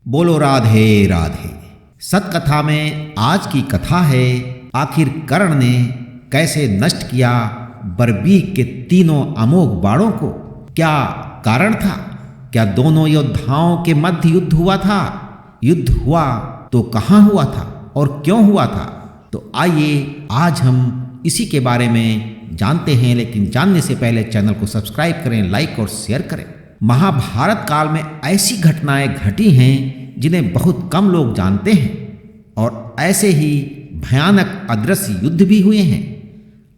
बोलो राधे राधे। सतकथा में आज की कथा है, आखिर कर्ण ने कैसे नष्ट किया बर्बीक के तीनों अमोघ बाणों को। क्या कारण था? क्या दोनों योद्धाओं के मध्य युद्ध हुआ था? युद्ध हुआ तो कहाँ हुआ था और क्यों हुआ था? तो आइए आज हम इसी के बारे में जानते हैं, लेकिन जानने से पहले चैनल को सब्सक्राइब करें, लाइक और शेयर करें। महाभारत काल में ऐसी घटनाएं घटी हैं जिन्हें बहुत कम लोग जानते हैं, और ऐसे ही भयानक अदृश्य युद्ध भी हुए हैं।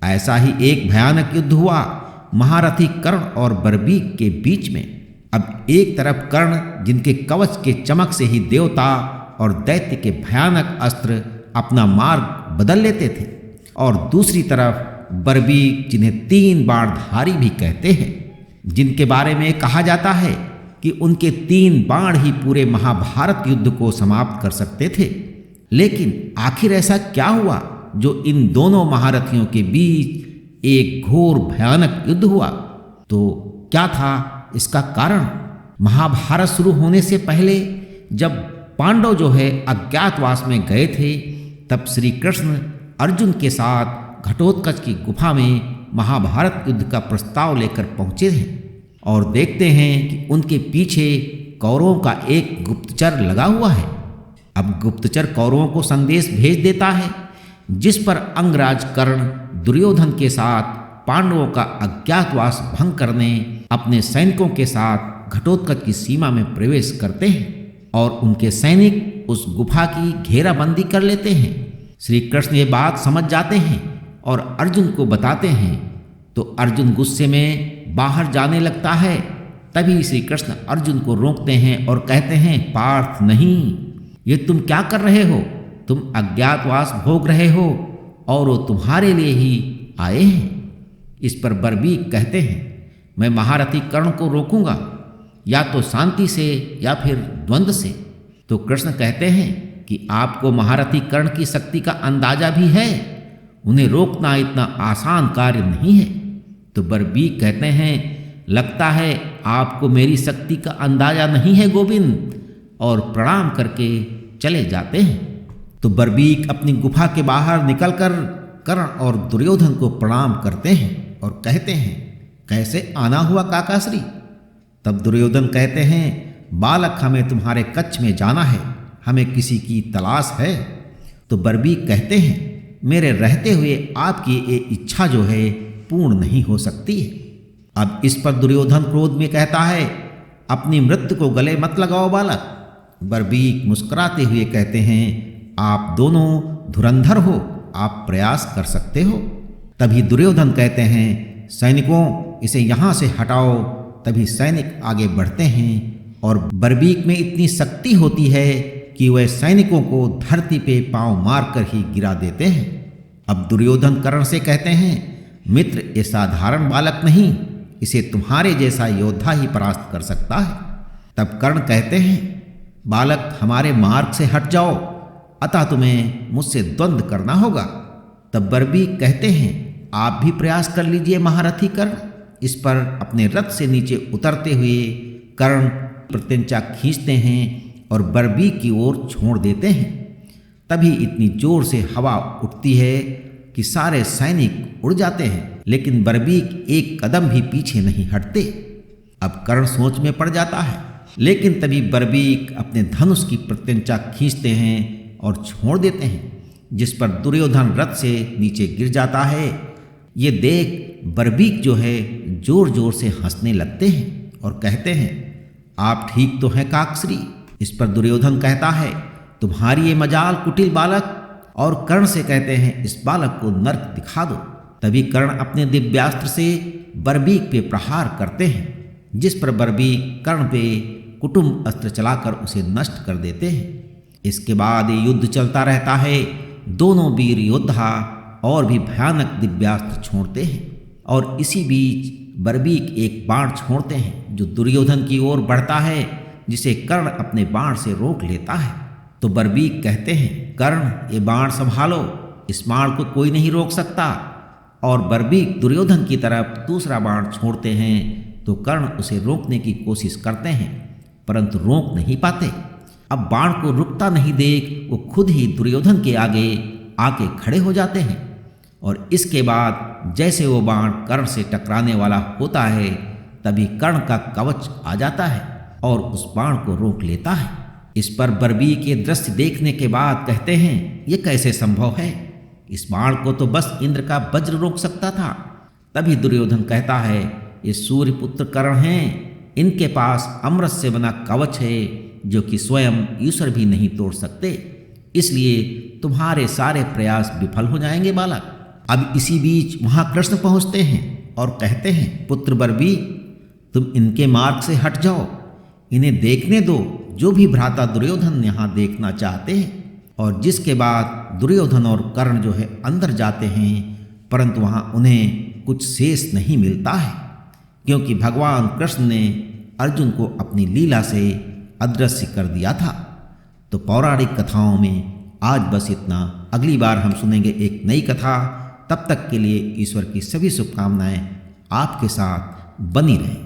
ऐसा ही एक भयानक युद्ध हुआ महारथी कर्ण और बर्बीक के बीच में। अब एक तरफ कर्ण, जिनके कवच के चमक से ही देवता और दैत्य के भयानक अस्त्र अपना मार्ग बदल लेते थे, और दूसरी तरफ बर्बीक, जिन्हें 3 बाणधारी भी कहते हैं, जिनके बारे में कहा जाता है कि उनके 3 बाण ही पूरे महाभारत युद्ध को समाप्त कर सकते थे। लेकिन आखिर ऐसा क्या हुआ जो इन दोनों महारथियों के बीच एक घोर भयानक युद्ध हुआ? तो क्या था इसका कारण? महाभारत शुरू होने से पहले जब पांडव अज्ञातवास में गए थे, तब श्री कृष्ण अर्जुन के साथ घटोत्कच की गुफा में महाभारत युद्ध का प्रस्ताव लेकर पहुंचे थे, और देखते हैं कि उनके पीछे कौरवों का एक गुप्तचर लगा हुआ है। अब गुप्तचर कौरवों को संदेश भेज देता है, जिस पर अंगराज कर्ण दुर्योधन के साथ पांडवों का अज्ञातवास भंग करने अपने सैनिकों के साथ घटोत्कच की सीमा में प्रवेश करते हैं, और उनके सैनिक उस गुफा की घेराबंदी कर लेते हैं। श्री कृष्ण ये बात समझ जाते हैं और अर्जुन को बताते हैं, तो अर्जुन गुस्से में बाहर जाने लगता है। तभी श्री कृष्ण अर्जुन को रोकते हैं और कहते हैं, पार्थ नहीं, ये तुम क्या कर रहे हो? तुम अज्ञातवास भोग रहे हो और वो तुम्हारे लिए ही आए हैं। इस पर बर्बीक कहते हैं, मैं महारथी कर्ण को रोकूंगा, या तो शांति से या फिर द्वंद्व से। तो कृष्ण कहते हैं कि आपको महारथी कर्ण की शक्ति का अंदाजा भी है, उन्हें रोकना इतना आसान कार्य नहीं है। तो बर्बीक कहते हैं, लगता है आपको मेरी शक्ति का अंदाजा नहीं है गोविंद, और प्रणाम करके चले जाते हैं। तो बर्बीक अपनी गुफा के बाहर निकलकर कर्ण और दुर्योधन को प्रणाम करते हैं और कहते हैं, कैसे आना हुआ काकाश्री? तब दुर्योधन कहते हैं, बालक, हमें तुम्हारे कच्छ में जाना है, हमें किसी की तलाश है। तो बर्बीक कहते हैं, मेरे रहते हुए आपकी ये इच्छा पूर्ण नहीं हो सकती है। अब इस पर दुर्योधन क्रोध में कहता है, अपनी मृत्यु को गले मत लगाओ बालक। बर्बीक मुस्कुराते हुए कहते हैं, आप दोनों धुरंधर हो, आप प्रयास कर सकते हो। तभी दुर्योधन कहते हैं, सैनिकों, इसे यहाँ से हटाओ। तभी सैनिक आगे बढ़ते हैं, और बर्बीक में इतनी शक्ति होती है कि वह सैनिकों को धरती पे पांव मारकर ही गिरा देते हैं। अब दुर्योधन कर्ण से कहते हैं, मित्र, ये साधारण बालक नहीं, इसे तुम्हारे जैसा योद्धा ही परास्त कर सकता है। तब कर्ण कहते हैं, बालक, हमारे मार्ग से हट जाओ, अतः तुम्हें मुझसे द्वंद्व करना होगा। तब बर्बीक कहते हैं, आप भी प्रयास कर लीजिए महारथी कर्ण। इस पर अपने रथ से नीचे उतरते हुए कर्ण प्रत्यंचा खींचते हैं और बर्बीक की ओर छोड़ देते हैं। तभी इतनी जोर से हवा उठती है कि सारे सैनिक उड़ जाते हैं, लेकिन बर्बीक एक कदम भी पीछे नहीं हटते। अब कर्ण सोच में पड़ जाता है, लेकिन तभी बर्बीक अपने धनुष की प्रत्यंचा खींचते हैं और छोड़ देते हैं, जिस पर दुर्योधन रथ से नीचे गिर जाता है। ये देख बर्बीक जोर जोर से हंसने लगते हैं और कहते हैं, आप ठीक तो हैं काकश्री? इस पर दुर्योधन कहता है, तुम्हारी ये मजाल कुटिल बालक, और कर्ण से कहते हैं, इस बालक को नर्क दिखा दो। तभी कर्ण अपने दिव्यास्त्र से बर्बीक पे प्रहार करते हैं, जिस पर बर्बीक कर्ण पे कुटुंब अस्त्र चलाकर उसे नष्ट कर देते हैं। इसके बाद ये युद्ध चलता रहता है। दोनों वीर योद्धा और भी भयानक दिव्यास्त्र छोड़ते हैं, और इसी बीच बर्बीक एक बाण छोड़ते हैं जो दुर्योधन की ओर बढ़ता है, जिसे कर्ण अपने बाण से रोक लेता है। तो बर्बीक कहते हैं, कर्ण, ये बाण संभालो, इस बाण को कोई नहीं रोक सकता। और बर्बीक दुर्योधन की तरफ दूसरा बाण छोड़ते हैं, तो कर्ण उसे रोकने की कोशिश करते हैं, परंतु रोक नहीं पाते। अब बाण को रुकता नहीं देख वो खुद ही दुर्योधन के आगे आके खड़े हो जाते हैं और इसके बाद जैसे वो बाण कर्ण से टकराने वाला होता है तभी कर्ण का कवच आ जाता है और उस बाण को रोक लेता है। इस पर बर्बीक के दृश्य देखने के बाद कहते हैं ये कैसे संभव है, इस बाण को तो बस इंद्र का वज्र रोक सकता था। तभी दुर्योधन कहता है ये सूर्यपुत्र कर्ण हैं, इनके पास अमृत से बना कवच है जो कि स्वयं ईश्वर भी नहीं तोड़ सकते, इसलिए तुम्हारे सारे प्रयास विफल हो जाएंगे बालक। अब इसी बीच वहां कृष्ण पहुंचते हैं और कहते हैं पुत्र बर्बीक तुम इनके मार्ग से हट जाओ, इन्हें देखने दो जो भी भ्राता दुर्योधन यहाँ देखना चाहते हैं। और जिसके बाद दुर्योधन और कर्ण जो है अंदर जाते हैं, परंतु वहाँ उन्हें कुछ शेष नहीं मिलता है क्योंकि भगवान कृष्ण ने अर्जुन को अपनी लीला से अदृश्य कर दिया था। तो पौराणिक कथाओं में आज बस इतना, अगली बार हम सुनेंगे एक नई कथा। तब तक के लिए ईश्वर की सभी शुभकामनाएं आपके साथ बनी रहें।